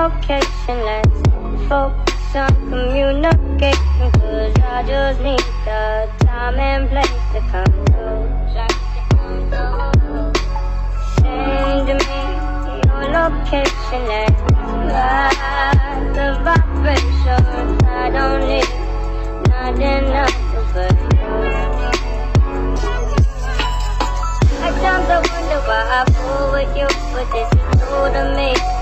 location. Let's focus on communication, 'cause I just need the time and place to come through. Send me your location and ride the vibrations. I don't need nothing else but you. I sometimes wonder why I fool with you, but this is true to me.